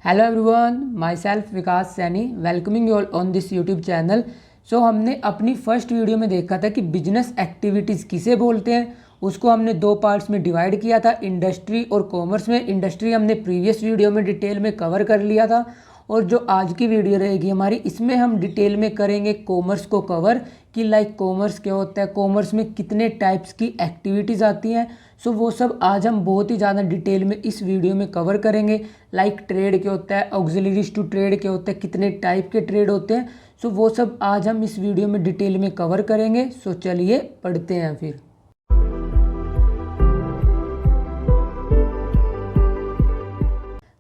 Hello everyone, myself Vikas Saini welcoming you all on this YouTube channel. So हमने अपनी first video में देखा था कि बिजनेस एक्टिविटीज़ किसे बोलते हैं। उसको हमने दो पार्ट्स में डिवाइड किया था, इंडस्ट्री और कॉमर्स में। इंडस्ट्री हमने प्रीवियस वीडियो में डिटेल में कवर कर लिया था और जो आज की वीडियो रहेगी हमारी, इसमें हम डिटेल में करेंगे कॉमर्स को कवर कि लाइक कॉमर्स क्या होता है, कॉमर्स में कितने टाइप्स की एक्टिविटीज़ आती हैं। सो वो सब आज हम बहुत ही ज़्यादा डिटेल में इस वीडियो में कवर करेंगे। लाइक ट्रेड क्या होता है, ऑक्सिलरीज टू ट्रेड क्या होता है, कितने टाइप के ट्रेड होते हैं। सो वो सब आज हम इस वीडियो में डिटेल में कवर करेंगे। सो चलिए पढ़ते हैं फिर।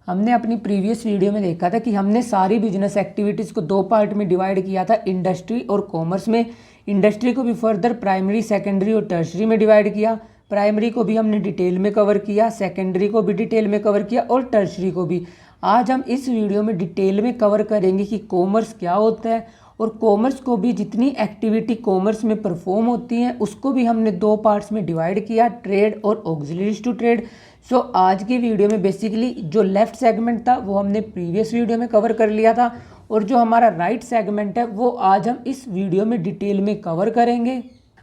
हमने अपनी प्रीवियस वीडियो में देखा था कि हमने सारी बिजनेस एक्टिविटीज़ को दो पार्ट में डिवाइड किया था, इंडस्ट्री और कॉमर्स में। इंडस्ट्री को भी फर्दर प्राइमरी, सेकेंडरी और टर्सरी में डिवाइड किया। प्राइमरी को भी हमने डिटेल में कवर किया, सेकेंडरी को भी डिटेल में कवर किया और टर्सरी को भी। आज हम इस वीडियो में डिटेल में कवर करेंगे कि कॉमर्स क्या होता है और कॉमर्स को भी जितनी एक्टिविटी कॉमर्स में परफॉर्म होती हैं उसको भी हमने दो पार्ट्स में डिवाइड किया, ट्रेड और ऑक्सिलरीज टू ट्रेड। सो आज की वीडियो में बेसिकली जो लेफ्ट सेगमेंट था वो हमने प्रीवियस वीडियो में कवर कर लिया था और जो हमारा राइट सेगमेंट है वो आज हम इस वीडियो में डिटेल में कवर करेंगे।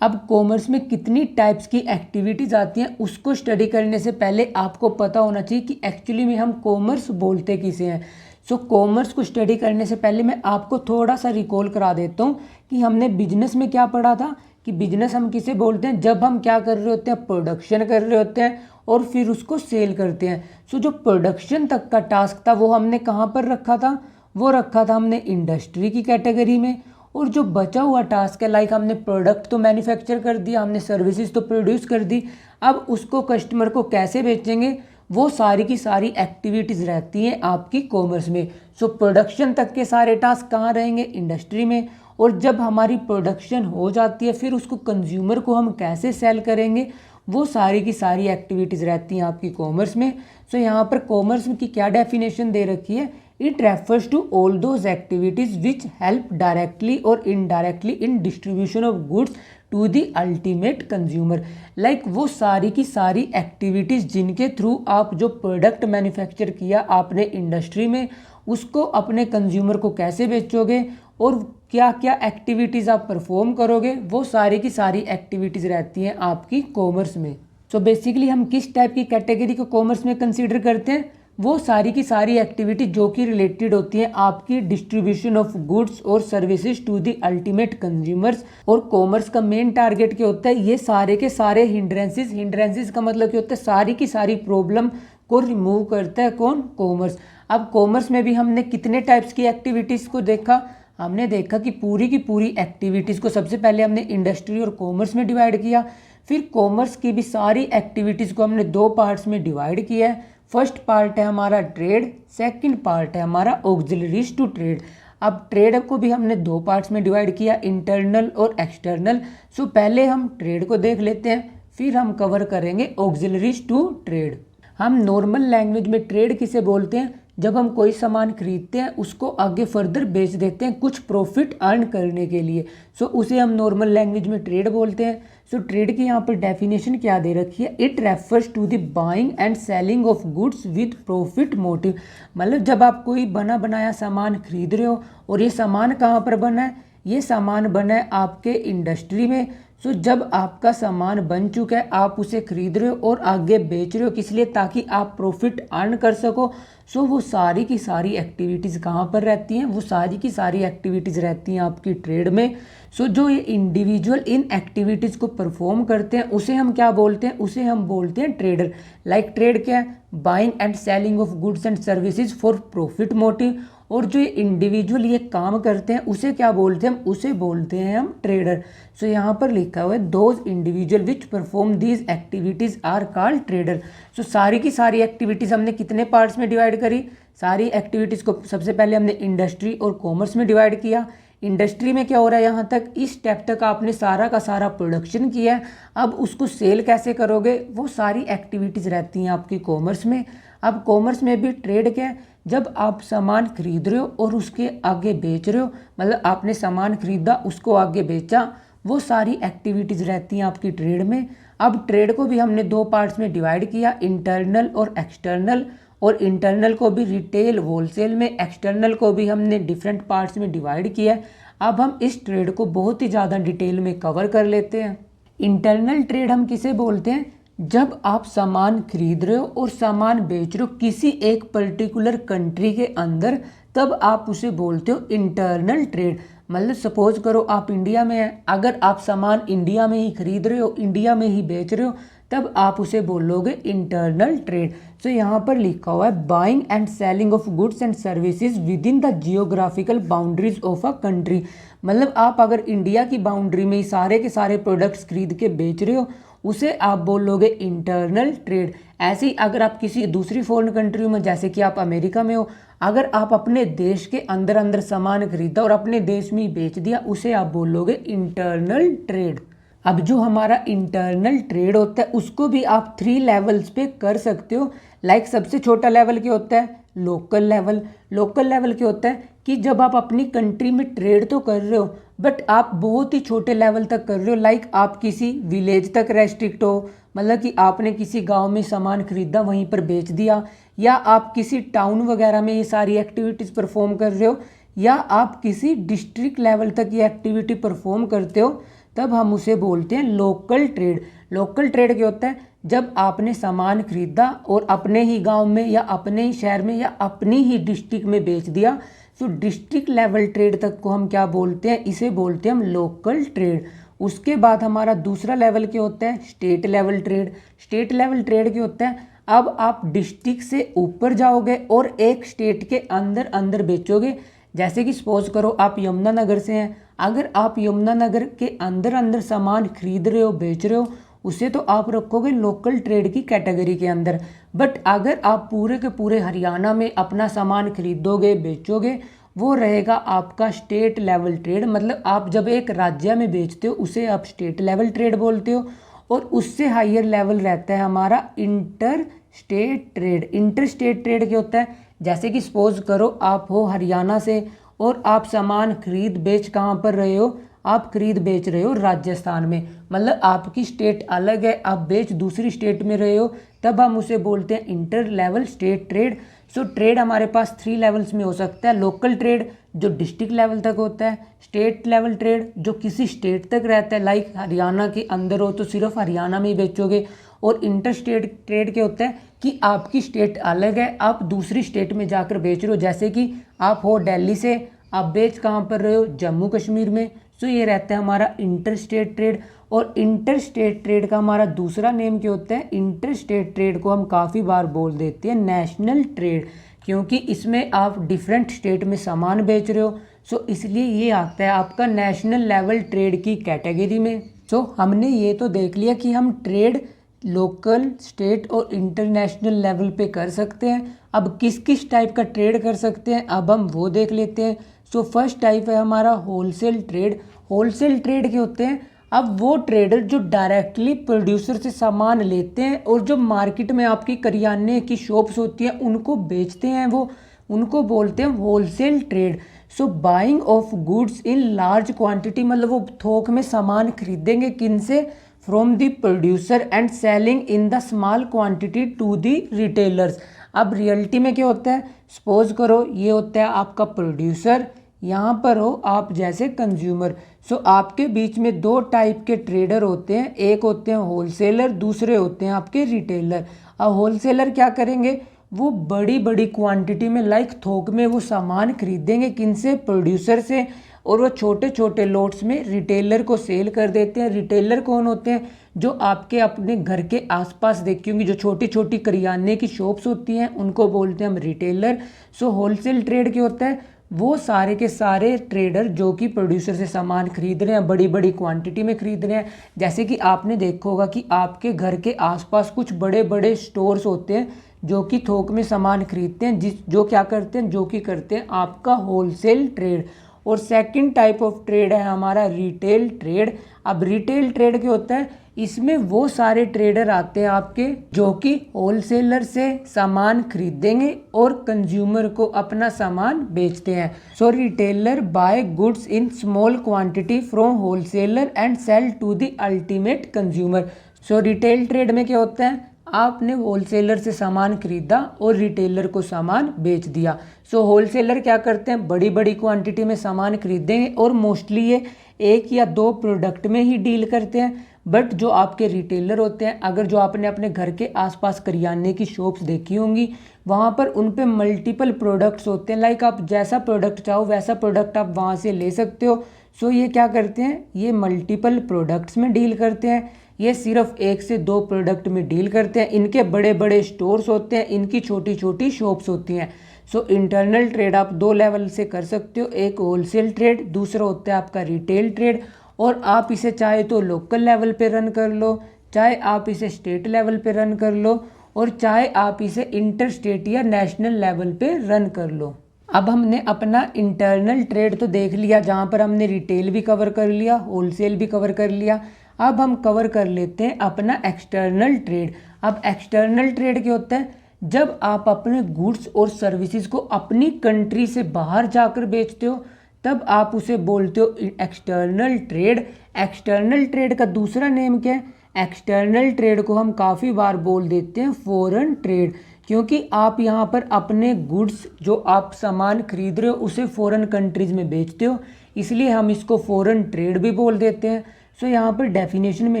अब कॉमर्स में कितनी टाइप्स की एक्टिविटीज़ आती हैं उसको स्टडी करने से पहले आपको पता होना चाहिए कि एक्चुअली में हम कॉमर्स बोलते किसे हैं। सो कॉमर्स को स्टडी करने से पहले मैं आपको थोड़ा सा रिकॉल करा देता हूँ कि हमने बिजनेस में क्या पढ़ा था कि बिजनेस हम किसे बोलते हैं जब हम क्या कर रहे होते हैं, प्रोडक्शन कर रहे होते हैं और फिर उसको सेल करते हैं। सो जो प्रोडक्शन तक का टास्क था वो हमने कहाँ पर रखा था, वो रखा था हमने इंडस्ट्री की कैटेगरी में। और जो बचा हुआ टास्क है, लाइक हमने प्रोडक्ट तो मैन्युफैक्चर कर दिया, हमने सर्विसेज तो प्रोड्यूस कर दी, अब उसको कस्टमर को कैसे बेचेंगे, वो सारी की सारी एक्टिविटीज़ रहती हैं आपकी कॉमर्स में। सो प्रोडक्शन तक के सारे टास्क कहाँ रहेंगे, इंडस्ट्री में। और जब हमारी प्रोडक्शन हो जाती है फिर उसको कंज्यूमर को हम कैसे सेल करेंगे, वो सारी की सारी एक्टिविटीज़ रहती हैं आपकी कॉमर्स में। सो यहाँ पर कॉमर्स की क्या डेफिनेशन दे रखी है, it refers to all those activities which help directly और indirectly in distribution of goods to the ultimate consumer. Like वो सारी की सारी एक्टिविटीज़ जिनके थ्रू आप जो प्रोडक्ट मैन्युफैक्चर किया आपने इंडस्ट्री में उसको अपने कंज्यूमर को कैसे बेचोगे और क्या क्या एक्टिविटीज़ आप परफॉर्म करोगे, वो सारी की सारी एक्टिविटीज़ रहती हैं आपकी कॉमर्स में। सो बेसिकली हम किस टाइप की कैटेगरी को कॉमर्स में कंसीडर करते हैं, वो सारी की सारी एक्टिविटी जो कि रिलेटेड होती है आपकी डिस्ट्रीब्यूशन ऑफ गुड्स और services to the ultimate consumers. और कॉमर्स का मेन टारगेट क्या होता है, ये सारे के सारे हिंड्रेंसेस का मतलब क्या होता है, सारी की सारी प्रॉब्लम को रिमूव करता है कौन, कॉमर्स। अब कॉमर्स में भी हमने कितने टाइप्स की एक्टिविटीज़ को देखा, हमने देखा कि पूरी की पूरी एक्टिविटीज़ को सबसे पहले हमने इंडस्ट्री और कॉमर्स में डिवाइड किया। फिर कॉमर्स की भी सारी एक्टिविटीज़ को हमने दो पार्ट्स में डिवाइड किया है। फर्स्ट पार्ट है हमारा ट्रेड, सेकंड पार्ट है हमारा ऑक्सिलरीज टू ट्रेड। अब ट्रेड को भी हमने दो पार्ट्स में डिवाइड किया, इंटरनल और एक्सटर्नल। सो पहले हम ट्रेड को देख लेते हैं, फिर हम कवर करेंगे ऑक्सिलरीज टू ट्रेड। हम नॉर्मल लैंग्वेज में ट्रेड किसे बोलते हैं, जब हम कोई सामान खरीदते हैं उसको आगे फर्दर बेच देते हैं कुछ प्रॉफिट अर्न करने के लिए। सो उसे हम नॉर्मल लैंग्वेज में ट्रेड बोलते हैं। सो ट्रेड की यहाँ पर डेफिनेशन क्या दे रखी है, it refers to the buying and selling of goods with profit motive. मतलब जब आप कोई बना बनाया सामान खरीद रहे हो, और ये सामान कहाँ पर बना है, ये सामान बना है आपके इंडस्ट्री में। सो जब आपका सामान बन चुका है आप उसे खरीद रहे हो और आगे बेच रहे हो, किस लिए, ताकि आप प्रॉफिट अर्न कर सको। सो वो सारी की सारी एक्टिविटीज़ कहाँ पर रहती हैं, वो सारी की सारी एक्टिविटीज़ रहती हैं आपकी ट्रेड में। सो जो ये इंडिविजुअल इन एक्टिविटीज़ को परफॉर्म करते हैं उसे हम क्या बोलते हैं, उसे हम बोलते हैं ट्रेडर। लाइक ट्रेड क्या है, buying and selling of goods and services for profit motive. और जो इंडिविजुअल ये काम करते हैं उसे क्या बोलते हैं, उसे बोलते हैं हम ट्रेडर। सो यहाँ पर लिखा हुआ है, those individual which perform these activities are called trader. So सारी की सारी एक्टिविटीज़ हमने कितने पार्ट्स में डिवाइड करी, सारी एक्टिविटीज़ को सबसे पहले हमने इंडस्ट्री और कॉमर्स में डिवाइड किया। इंडस्ट्री में क्या हो रहा है, यहाँ तक इस स्टेप तक आपने सारा का सारा प्रोडक्शन किया है, अब उसको सेल कैसे करोगे, वो सारी एक्टिविटीज़ रहती हैं आपकी कॉमर्स में। अब कॉमर्स में भी ट्रेड क्या है, जब आप सामान खरीद रहे हो और उसके आगे बेच रहे हो, मतलब आपने सामान खरीदा उसको आगे बेचा, वो सारी एक्टिविटीज़ रहती हैं आपकी ट्रेड में। अब ट्रेड को भी हमने दो पार्ट्स में डिवाइड किया, इंटरनल और एक्सटर्नल। और इंटरनल को भी रिटेल होलसेल में, एक्सटर्नल को भी हमने डिफरेंट पार्ट्स में डिवाइड किया है। अब हम इस ट्रेड को बहुत ही ज़्यादा डिटेल में कवर कर लेते हैं। इंटरनल ट्रेड हम किसे बोलते हैं? जब आप सामान खरीद रहे हो और सामान बेच रहे हो किसी एक पर्टिकुलर कंट्री के अंदर, तब आप उसे बोलते हो इंटरनल ट्रेड। मतलब सपोज करो आप इंडिया में हैं, अगर आप सामान इंडिया में ही खरीद रहे हो, इंडिया में ही बेच रहे हो, तब आप उसे बोलोगे इंटरनल ट्रेड। सो यहाँ पर लिखा हुआ है buying and selling of goods and services with in the geographical boundaries of a country. मतलब आप अगर इंडिया की बाउंड्री में ही सारे के सारे प्रोडक्ट्स खरीद के बेच रहे हो, उसे आप बोलोगे इंटरनल ट्रेड। ऐसे ही अगर आप किसी दूसरी फॉरेन कंट्री में, जैसे कि आप अमेरिका में हो, अगर आप अपने देश के अंदर अंदर सामान खरीदा और अपने देश में ही बेच दिया, उसे आप बोलोगे इंटरनल ट्रेड। अब जो हमारा इंटरनल ट्रेड होता है उसको भी आप 3 लेवल्स पे कर सकते हो। लाइक सबसे छोटा लेवल क्या होता है? Local level. लोकल लेवल क्या होता है कि जब आप अपनी कंट्री में ट्रेड तो कर रहे हो, बट आप बहुत ही छोटे लेवल तक कर रहे हो। लाइक आप किसी विलेज तक रेस्ट्रिक्ट हो, मतलब कि आपने किसी गांव में सामान खरीदा वहीं पर बेच दिया, या आप किसी टाउन वगैरह में ये सारी एक्टिविटीज़ परफॉर्म कर रहे हो, या आप किसी डिस्ट्रिक्ट लेवल तक ये एक्टिविटी परफॉर्म करते हो, तब हम उसे बोलते हैं लोकल ट्रेड। लोकल ट्रेड क्या होता है? जब आपने सामान खरीदा और अपने ही गांव में या अपने ही शहर में या अपनी ही डिस्ट्रिक्ट में बेच दिया, तो डिस्ट्रिक्ट लेवल ट्रेड तक को हम क्या बोलते हैं? इसे बोलते हैं हम लोकल ट्रेड। उसके बाद हमारा दूसरा लेवल क्या होता है? State level trade. State level trade क्या होता है? अब आप डिस्ट्रिक्ट से ऊपर जाओगे और एक स्टेट के अंदर अंदर बेचोगे। जैसे कि सपोज करो आप यमुनानगर से हैं, अगर आप यमुनानगर के अंदर अंदर सामान खरीद रहे हो, बेच रहे हो, उसे तो आप रखोगे लोकल ट्रेड की कैटेगरी के अंदर। बट अगर आप पूरे के पूरे हरियाणा में अपना सामान खरीदोगे, बेचोगे, वो रहेगा आपका स्टेट लेवल ट्रेड। मतलब आप जब एक राज्य में बेचते हो उसे आप स्टेट लेवल ट्रेड बोलते हो। और उससे हायर लेवल रहता है हमारा inter state trade. Inter state trade क्या होता है? जैसे कि सपोज करो आप हो हरियाणा से और आप सामान खरीद बेच कहाँ पर रहे हो? आप खरीद बेच रहे हो राजस्थान में। मतलब आपकी स्टेट अलग है, आप बेच दूसरी स्टेट में रहे हो, तब हम उसे बोलते हैं inter level state trade. So trade हमारे पास 3 लेवल्स में हो सकता है। लोकल ट्रेड जो डिस्ट्रिक्ट लेवल तक होता है, स्टेट लेवल ट्रेड जो किसी स्टेट तक रहता है, लाइक हरियाणा के अंदर हो तो सिर्फ हरियाणा में ही बेचोगे, और इंटर स्टेट ट्रेड क्या होता है कि आपकी स्टेट अलग है, आप दूसरी स्टेट में जाकर बेच रहे हो। जैसे कि आप हो दिल्ली से, आप बेच कहाँ पर रहे हो? जम्मू कश्मीर में। सो ये रहता है हमारा इंटर स्टेट ट्रेड। और इंटर स्टेट ट्रेड का हमारा दूसरा नेम क्या होता है? इंटर स्टेट ट्रेड को हम काफ़ी बार बोल देते हैं नेशनल ट्रेड, क्योंकि इसमें आप डिफरेंट स्टेट में सामान बेच रहे हो। सो इसलिए ये आता है आपका नेशनल लेवल ट्रेड की कैटेगरी में। सो हमने ये तो देख लिया कि हम ट्रेड लोकल, स्टेट और इंटरनेशनल लेवल पे कर सकते हैं। अब किस किस टाइप का ट्रेड कर सकते हैं अब हम वो देख लेते हैं। सो फर्स्ट टाइप है हमारा होलसेल ट्रेड। होलसेल ट्रेड के होते हैं अब वो ट्रेडर जो डायरेक्टली प्रोड्यूसर से सामान लेते हैं और जो मार्केट में आपकी करियाने की शॉप्स होती हैं उनको बेचते हैं, वो उनको बोलते हैं wholesale trade. So buying of goods in large quantity, मतलब वो थोक में सामान खरीदेंगे किन से? From the producer and selling in the small quantity to the retailers. अब रियलिटी में क्या होता है? सपोज करो ये होता है आपका प्रोड्यूसर, यहाँ पर हो आप जैसे कंज्यूमर। सो आपके बीच में 2 टाइप के ट्रेडर होते हैं, एक होते हैं होलसेलर, दूसरे होते हैं आपके रिटेलर। अब होलसेलर क्या करेंगे? वो बड़ी बड़ी क्वांटिटी में, लाइक थोक में वो सामान खरीदेंगे किन से? प्रोड्यूसर से, और वो छोटे छोटे लॉट्स में रिटेलर को सेल कर देते हैं। रिटेलर कौन होते हैं? जो आपके अपने घर के आसपास देखी होंगी जो छोटी छोटी करियाने की शॉप्स होती हैं, उनको बोलते हैं हम रिटेलर। सो होलसेल ट्रेड क्या होता है? वो सारे के सारे ट्रेडर जो कि प्रोड्यूसर से सामान खरीद रहे हैं, बड़ी बड़ी क्वांटिटी में खरीद रहे हैं। जैसे कि आपने देखा होगा कि आपके घर के आसपास कुछ बड़े बड़े स्टोर्स होते हैं जो कि थोक में सामान खरीदते हैं, जो क्या करते हैं, जो कि करते हैं आपका होलसेल ट्रेड। और सेकंड टाइप ऑफ ट्रेड है हमारा रिटेल ट्रेड। अब रिटेल ट्रेड क्या होता है? इसमें वो सारे ट्रेडर आते हैं आपके जो कि होलसेलर से सामान खरीदेंगे और कंज्यूमर को अपना सामान बेचते हैं। So retailer buy goods in small quantity from wholesaler and sell to the ultimate consumer. So retail trade में क्या होता है? आपने होलसेलर से सामान खरीदा और रिटेलर को सामान बेच दिया। सो होलसेलर क्या करते हैं, बड़ी बड़ी क्वांटिटी में सामान खरीदेंगे और मोस्टली ये एक या दो प्रोडक्ट में ही डील करते हैं। बट जो आपके रिटेलर होते हैं, अगर जो आपने अपने घर के आसपास करियाने की शॉप्स देखी होंगी, वहाँ पर उन पे मल्टीपल प्रोडक्ट्स होते हैं। लाइक आप जैसा प्रोडक्ट चाहो वैसा प्रोडक्ट आप वहाँ से ले सकते हो। सो ये क्या करते हैं, ये मल्टीपल प्रोडक्ट्स में डील करते हैं। ये सिर्फ एक से दो प्रोडक्ट में डील करते हैं। इनके बड़े बड़े स्टोर्स होते हैं, इनकी छोटी छोटी शॉप्स होती हैं। सो इंटरनल ट्रेड आप दो लेवल से कर सकते हो, एक होलसेल ट्रेड, दूसरा होता है आपका रिटेल ट्रेड। और आप इसे चाहे तो लोकल लेवल पे रन कर लो, चाहे आप इसे स्टेट लेवल पे रन कर लो, और चाहे आप इसे इंटर स्टेट या नेशनल लेवल पे रन कर लो। अब हमने अपना इंटरनल ट्रेड तो देख लिया, जहाँ पर हमने रिटेल भी कवर कर लिया, होलसेल भी कवर कर लिया। अब हम कवर कर लेते हैं अपना एक्सटर्नल ट्रेड। अब एक्सटर्नल ट्रेड क्या होता है, जब आप अपने गुड्स और सर्विसेज को अपनी कंट्री से बाहर जाकर बेचते हो तब आप उसे बोलते हो एक्सटर्नल ट्रेड। एक्सटर्नल ट्रेड का दूसरा नेम क्या है, एक्सटर्नल ट्रेड को हम काफ़ी बार बोल देते हैं फॉरेन ट्रेड, क्योंकि आप यहाँ पर अपने गुड्स जो आप सामान खरीद रहे हो उसे फॉरेन कंट्रीज में बेचते हो, इसलिए हम इसको फॉरेन ट्रेड भी बोल देते हैं। सो यहाँ पर डेफिनेशन में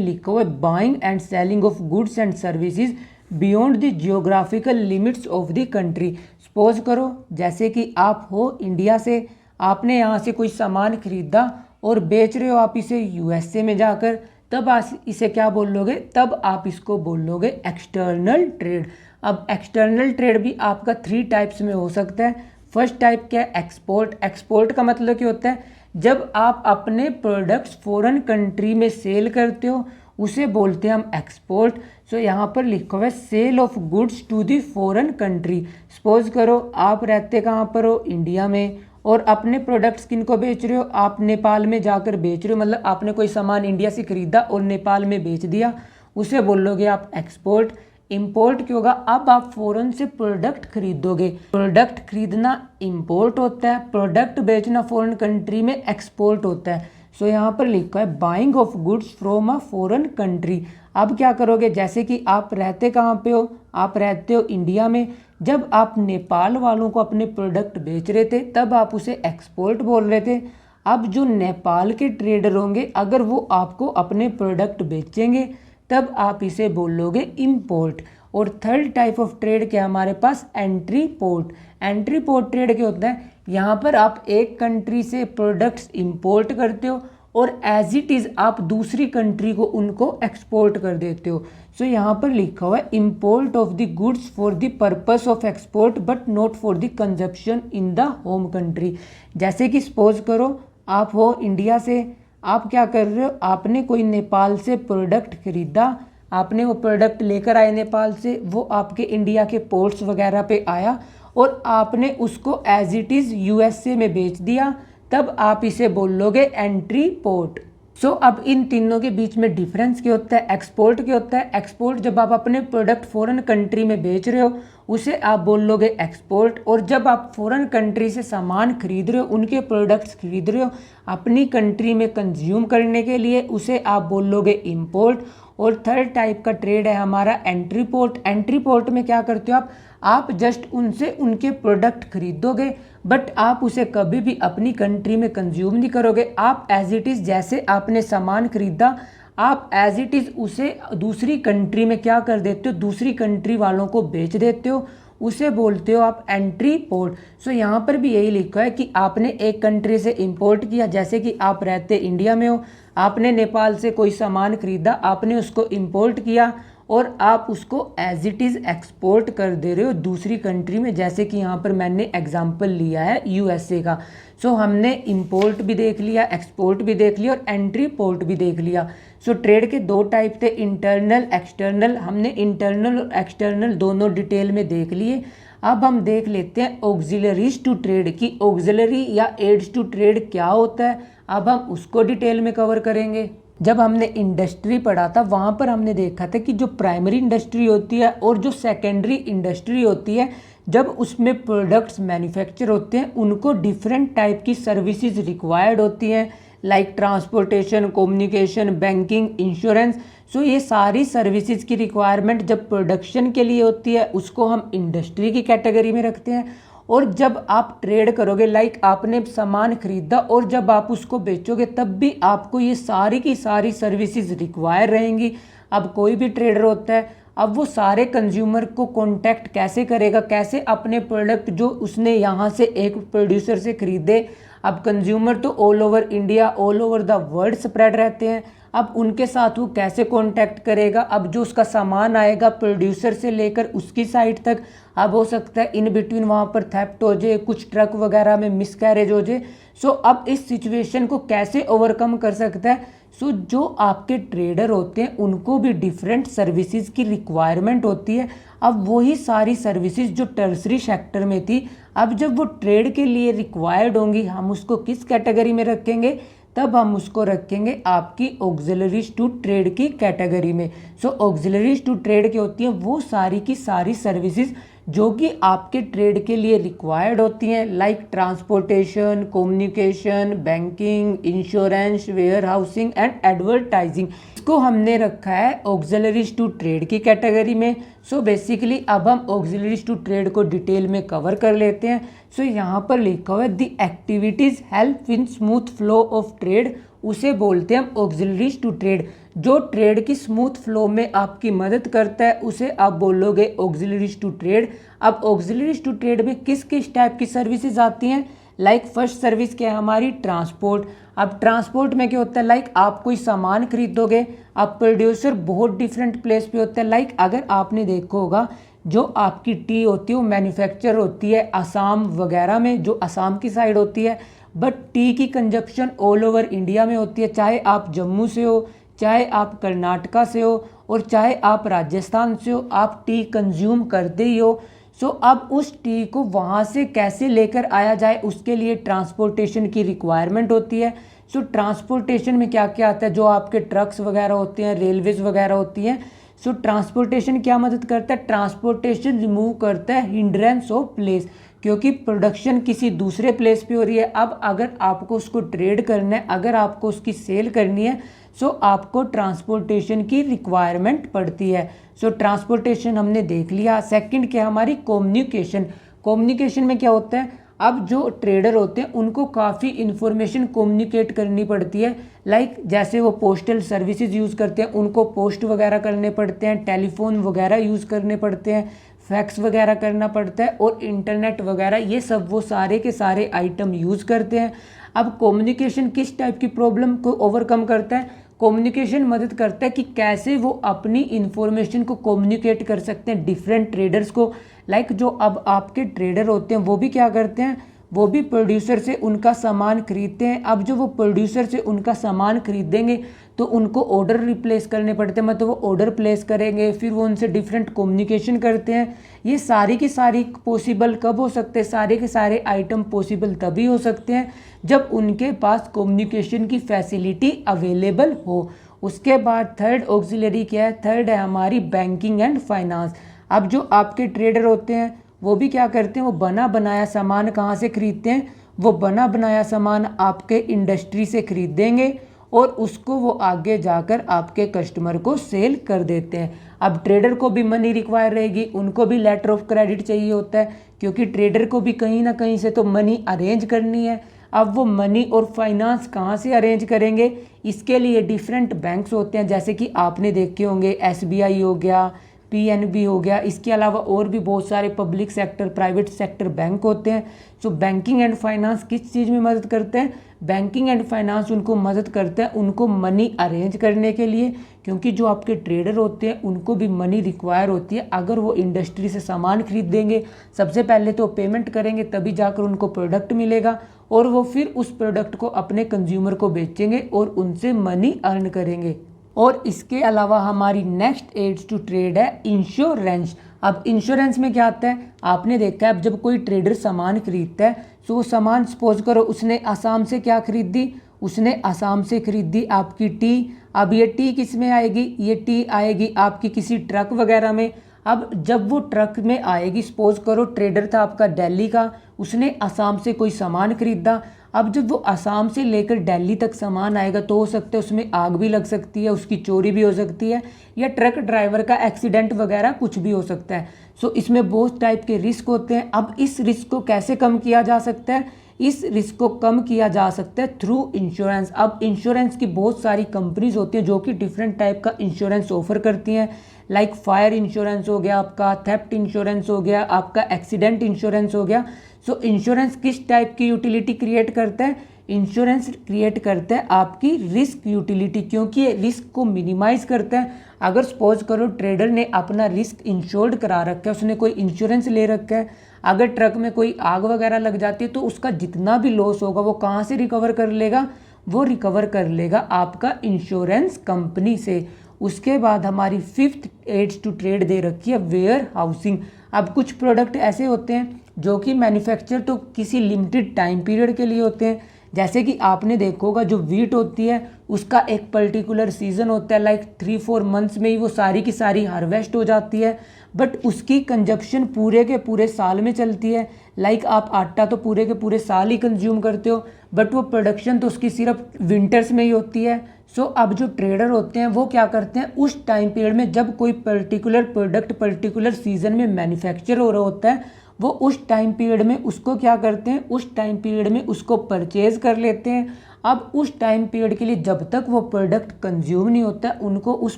लिखा हुआ है buying and selling of goods and services beyond the geographical limits of the country. Suppose करो जैसे कि आप हो इंडिया से, आपने यहाँ से कोई सामान खरीदा और बेच रहे हो आप इसे यूएसए में जाकर, तब आप इसे क्या बोल लोगे, तब आप इसको बोल लोगे एक्सटर्नल ट्रेड। अब एक्सटर्नल ट्रेड भी आपका 3 टाइप्स में हो सकता है। फर्स्ट टाइप क्या है, एक्सपोर्ट। एक्सपोर्ट का मतलब क्या होता है, जब आप अपने प्रोडक्ट्स फॉरेन कंट्री में सेल करते हो उसे बोलते हैं हम एक्सपोर्ट। सो यहाँ पर लिखा हुआ है sale of goods to the foreign country. Suppose करो आप रहते कहाँ पर हो, इंडिया में, और अपने प्रोडक्ट्स किन को बेच रहे हो, आप नेपाल में जाकर बेच रहे हो, मतलब आपने कोई सामान इंडिया से खरीदा और नेपाल में बेच दिया, उसे बोलोगे आप एक्सपोर्ट। इंपोर्ट क्या होगा, अब आप फॉरेन से प्रोडक्ट खरीदोगे, प्रोडक्ट खरीदना इंपोर्ट होता है, प्रोडक्ट बेचना फॉरेन कंट्री में एक्सपोर्ट होता है। सो यहाँ पर लिखा है buying of goods from a foreign country. अब क्या करोगे, जैसे कि आप रहते कहाँ पे हो, आप रहते हो इंडिया में, जब आप नेपाल वालों को अपने प्रोडक्ट बेच रहे थे तब आप उसे एक्सपोर्ट बोल रहे थे। अब जो नेपाल के ट्रेडर होंगे अगर वो आपको अपने प्रोडक्ट बेचेंगे तब आप इसे बोलोगे इंपोर्ट। और थर्ड टाइप ऑफ ट्रेड क्या हमारे पास, entry port. Entry port trade क्या होता है, यहाँ पर आप एक कंट्री से प्रोडक्ट्स इंपोर्ट करते हो और एज इट इज़ आप दूसरी कंट्री को उनको एक्सपोर्ट कर देते हो। सो यहाँ पर लिखा हुआ है import of the goods for the purpose of export but not for the consumption in the home country. जैसे कि सपोज करो आप हो इंडिया से, आप क्या कर रहे हो, आपने कोई नेपाल से प्रोडक्ट खरीदा, आपने वो प्रोडक्ट लेकर आए नेपाल से, वो आपके इंडिया के पोर्ट्स वगैरह पे आया और आपने उसको एज इट इज़ यूएसए में बेच दिया, तब आप इसे बोल लोगे एंट्री पोर्ट। सो अब इन तीनों के बीच में डिफरेंस क्या होता है, एक्सपोर्ट क्या होता है। एक्सपोर्ट जब आप अपने प्रोडक्ट फॉरेन कंट्री में बेच रहे हो उसे आप बोल लोगे एक्सपोर्ट, और जब आप फॉरेन कंट्री से सामान खरीद रहे हो, उनके प्रोडक्ट्स खरीद रहे हो अपनी कंट्री में कंज्यूम करने के लिए, उसे आप बोल लोगे इंपोर्ट। और थर्ड टाइप का ट्रेड है हमारा एंट्री पोर्ट। एंट्री पोर्ट में क्या करते हो आप जस्ट उनसे उनके प्रोडक्ट खरीदोगे बट आप उसे कभी भी अपनी कंट्री में कंज्यूम नहीं करोगे। आप एज इट इज़ जैसे आपने सामान खरीदा आप एज इट इज़ उसे दूसरी कंट्री में क्या कर देते हो, दूसरी कंट्री वालों को बेच देते हो, उसे बोलते हो आप एंट्री पोर्ट। सो यहाँ पर भी यही लिखा है कि आपने एक कंट्री से इंपोर्ट किया, जैसे कि आप रहते इंडिया में हो, आपने नेपाल से कोई सामान खरीदा, आपने उसको इंपोर्ट किया और आप उसको एज इट इज़ एक्सपोर्ट कर दे रहे हो दूसरी कंट्री में, जैसे कि यहाँ पर मैंने एग्जांपल लिया है यूएसए का। सो हमने इंपोर्ट भी देख लिया, एक्सपोर्ट भी देख लिया और एंट्री पोर्ट भी देख लिया। सो ट्रेड के दो टाइप थे, इंटरनल एक्सटर्नल। हमने इंटरनल और एक्सटर्नल दोनों डिटेल में देख लिए। अब हम देख लेते हैं ऑक्सिलरीज टू ट्रेड की, ऑक्सिलरी या एड्स टू ट्रेड क्या होता है, अब हम उसको डिटेल में कवर करेंगे। जब हमने इंडस्ट्री पढ़ा था वहाँ पर हमने देखा था कि जो प्राइमरी इंडस्ट्री होती है और जो सेकेंडरी इंडस्ट्री होती है, जब उसमें प्रोडक्ट्स मैन्युफैक्चर होते हैं उनको डिफरेंट टाइप की सर्विसेज रिक्वायर्ड होती हैं। Like transportation, communication, banking, insurance. So ये सारी सर्विसेज की रिक्वायरमेंट जब प्रोडक्शन के लिए होती है उसको हम इंडस्ट्री की कैटेगरी में रखते हैं। और जब आप ट्रेड करोगे, लाइक आपने सामान खरीदा और जब आप उसको बेचोगे तब भी आपको ये सारी की सारी सर्विसेज रिक्वायर रहेंगी। अब कोई भी ट्रेडर होता है, अब वो सारे कंज्यूमर को कांटेक्ट कैसे करेगा, कैसे अपने प्रोडक्ट जो उसने यहाँ से एक प्रोड्यूसर से खरीदे, अब कंज्यूमर तो all over India, all over the world spread रहते हैं, अब उनके साथ वो कैसे कांटेक्ट करेगा। अब जो उसका सामान आएगा प्रोड्यूसर से लेकर उसकी साइट तक, अब हो सकता है इन बिटवीन वहाँ पर थेफ्ट हो जाए, कुछ ट्रक वगैरह में मिसकैरेज हो जाए। सो अब इस सिचुएशन को कैसे ओवरकम कर सकता है। सो जो आपके ट्रेडर होते हैं उनको भी डिफरेंट सर्विसेज की रिक्वायरमेंट होती है। अब वही सारी सर्विसेज जो टर्सरी सेक्टर में थी, अब जब वो ट्रेड के लिए रिक्वायर्ड होंगी, हम उसको किस कैटेगरी में रखेंगे, तब हम उसको रखेंगे आपकी ऑक्सिलरीज टू ट्रेड की कैटेगरी में। सो ऑक्सिलरीज टू ट्रेड की होती हैं वो सारी की सारी सर्विसेज जो कि आपके ट्रेड के लिए रिक्वायर्ड होती हैं, like transportation, communication, banking, insurance, warehousing and advertising. इसको हमने रखा है ऑक्सिलरीज टू ट्रेड की कैटेगरी में। सो बेसिकली अब हम ऑक्सिलरीज टू ट्रेड को डिटेल में कवर कर लेते हैं। सो यहाँ पर लिखा हुआ है the activities help in smooth flow of trade, उसे बोलते हैं हम ऑक्सिलरीज टू ट्रेड। जो ट्रेड की स्मूथ फ्लो में आपकी मदद करता है उसे आप बोलोगे ऑक्सिलरीज टू ट्रेड। अब ऑक्सिलरीज टू ट्रेड में किस किस टाइप की सर्विसेज आती हैं, लाइक फर्स्ट सर्विस क्या है हमारी, ट्रांसपोर्ट। अब ट्रांसपोर्ट में क्या होता है, लाइक आप कोई सामान खरीदोगे, अब प्रोड्यूसर बहुत डिफरेंट प्लेस पे होता है। लाइक अगर आपने देखा होगा जो आपकी टी होती है वो मैन्युफैक्चर होती है असम वगैरह में, जो असम की साइड होती है, बट टी की कंजप्शन ऑल ओवर इंडिया में होती है। चाहे आप जम्मू से हो, चाहे आप कर्नाटका से हो और चाहे आप राजस्थान से हो, आप टी कंज्यूम करते ही हो। सो अब उस टी को वहाँ से कैसे लेकर आया जाए उसके लिए ट्रांसपोर्टेशन की रिक्वायरमेंट होती है। सो ट्रांसपोर्टेशन में क्या क्या आता है, जो आपके ट्रक्स वगैरह होते हैं, रेलवेज वगैरह होती हैं। सो ट्रांसपोर्टेशन क्या मदद करता है, ट्रांसपोर्टेशन रिमूव करता है हिंड्रेंस ऑफ प्लेस, क्योंकि प्रोडक्शन किसी दूसरे प्लेस पे हो रही है। अब अगर आपको उसको ट्रेड करना है, अगर आपको उसकी सेल करनी है, सो आपको ट्रांसपोर्टेशन की रिक्वायरमेंट पड़ती है। सो ट्रांसपोर्टेशन हमने देख लिया। सेकंड क्या हमारी, कम्युनिकेशन। कम्युनिकेशन में क्या होता है, अब जो ट्रेडर होते हैं उनको काफ़ी इन्फॉर्मेशन कम्युनिकेट करनी पड़ती है। लाइक जैसे वो पोस्टल सर्विसेज यूज़ करते हैं, उनको पोस्ट वगैरह करने पड़ते हैं, टेलीफोन वगैरह यूज़ करने पड़ते हैं, फैक्स वगैरह करना पड़ता है और इंटरनेट वगैरह, ये सब वो सारे के सारे आइटम यूज़ करते हैं। अब कम्युनिकेशन किस टाइप की प्रॉब्लम को ओवरकम करता है, कम्युनिकेशन मदद करता है कि कैसे वो अपनी इंफॉर्मेशन को कम्युनिकेट कर सकते हैं डिफरेंट ट्रेडर्स को। लाइक जो अब आपके ट्रेडर होते हैं वो भी क्या करते हैं, वो भी प्रोड्यूसर से उनका सामान खरीदते हैं। अब जो वो प्रोड्यूसर से उनका सामान खरीदेंगे तो उनको ऑर्डर रिप्लेस करने पड़ते हैं, मतलब वो ऑर्डर प्लेस करेंगे, फिर वो उनसे डिफरेंट कम्युनिकेशन करते हैं। ये सारी की सारी पॉसिबल कब हो सकते हैं, सारे के सारे आइटम पॉसिबल तभी हो सकते हैं जब उनके पास कम्युनिकेशन की फैसिलिटी अवेलेबल हो। उसके बाद थर्ड ऑक्सिलरी क्या है, थर्ड है हमारी बैंकिंग एंड फाइनेंस। अब जो आपके ट्रेडर होते हैं वो भी क्या करते हैं, वो बना बनाया सामान कहाँ से खरीदते हैं, वो बना बनाया सामान आपके इंडस्ट्री से खरीदेंगे और उसको वो आगे जाकर आपके कस्टमर को सेल कर देते हैं। अब ट्रेडर को भी मनी रिक्वायर रहेगी, उनको भी लेटर ऑफ क्रेडिट चाहिए होता है, क्योंकि ट्रेडर को भी कहीं ना कहीं से तो मनी अरेंज करनी है। अब वो मनी और फाइनेंस कहाँ से अरेंज करेंगे, इसके लिए डिफरेंट बैंक्स होते हैं, जैसे कि आपने देखे होंगे SBI हो गया, PNB हो गया, इसके अलावा और भी बहुत सारे public sector, private sector bank होते हैं। सो बैंकिंग एंड फाइनेंस किस चीज़ में मदद करते हैं, बैंकिंग एंड फाइनेंस उनको मदद करता है उनको मनी अरेंज करने के लिए, क्योंकि जो आपके ट्रेडर होते हैं उनको भी मनी रिक्वायर होती है। अगर वो इंडस्ट्री से सामान खरीदेंगे, सबसे पहले तो पेमेंट करेंगे, तभी जाकर उनको प्रोडक्ट मिलेगा और वो फिर उस प्रोडक्ट को अपने कंज्यूमर को बेचेंगे और उनसे मनी अर्न करेंगे। और इसके अलावा हमारी नेक्स्ट एड्स टू ट्रेड है इंश्योरेंस। अब इंश्योरेंस में क्या आता है, आपने देखा है अब जब कोई ट्रेडर सामान खरीदता है तो वो सामान सपोज करो उसने आसाम से क्या खरीदी, उसने आसाम से खरीदी आपकी टी। अब ये टी किस में आएगी, ये टी आएगी आपकी किसी ट्रक वगैरह में। अब जब वो ट्रक में आएगी, सपोज करो ट्रेडर था आपका दिल्ली का, उसने असम से कोई सामान खरीदा। अब जब वो असम से लेकर दिल्ली तक सामान आएगा तो हो सकता है उसमें आग भी लग सकती है, उसकी चोरी भी हो सकती है, या ट्रक ड्राइवर का एक्सीडेंट वगैरह कुछ भी हो सकता है। सो इसमें बहुत टाइप के रिस्क होते हैं। अब इस रिस्क को कैसे कम किया जा सकता है? इस रिस्क को कम किया जा सकता है थ्रू इंश्योरेंस। अब इंश्योरेंस की बहुत सारी कंपनीज होती हैं जो कि डिफरेंट टाइप का इंश्योरेंस ऑफर करती हैं। लाइक फायर इंश्योरेंस हो गया आपका, थेफ्ट इंश्योरेंस हो गया आपका, एक्सीडेंट इंश्योरेंस हो गया। सो इंश्योरेंस किस टाइप की यूटिलिटी क्रिएट करता है? इंश्योरेंस क्रिएट करता है आपकी रिस्क यूटिलिटी, क्योंकि ये रिस्क को मिनिमाइज करता है। अगर सपोज करो ट्रेडर ने अपना रिस्क इंश्योर्ड करा रखा है, उसने कोई इंश्योरेंस ले रखा है, अगर ट्रक में कोई आग वगैरह लग जाती है तो उसका जितना भी लॉस होगा वो कहाँ से रिकवर कर लेगा? वो रिकवर कर लेगा आपका इंश्योरेंस कंपनी से। उसके बाद हमारी फिफ्थ एड्स टू ट्रेड दे रखी है वेयर हाउसिंग। अब कुछ प्रोडक्ट ऐसे होते हैं जो कि मैन्युफैक्चर तो किसी लिमिटेड टाइम पीरियड के लिए होते हैं। जैसे कि आपने देखा होगा जो वीट होती है उसका एक पर्टिकुलर सीजन होता है, लाइक 3-4 मंथ्स में ही वो सारी की सारी हार्वेस्ट हो जाती है, बट उसकी कंजप्शन पूरे के पूरे साल में चलती है। लाइक आप आटा तो पूरे के पूरे साल ही कंज्यूम करते हो, बट वो प्रोडक्शन तो उसकी सिर्फ विंटर्स में ही होती है। सो अब जो ट्रेडर होते हैं वो क्या करते हैं, उस टाइम पीरियड में जब कोई पर्टिकुलर प्रोडक्ट पर्टिकुलर सीजन में मैन्युफैक्चर हो रहा होता है, वो उस टाइम पीरियड में उसको क्या करते हैं, उस टाइम पीरियड में उसको परचेज कर लेते हैं। अब उस टाइम पीरियड के लिए जब तक वो प्रोडक्ट कंज्यूम नहीं होता है उनको उस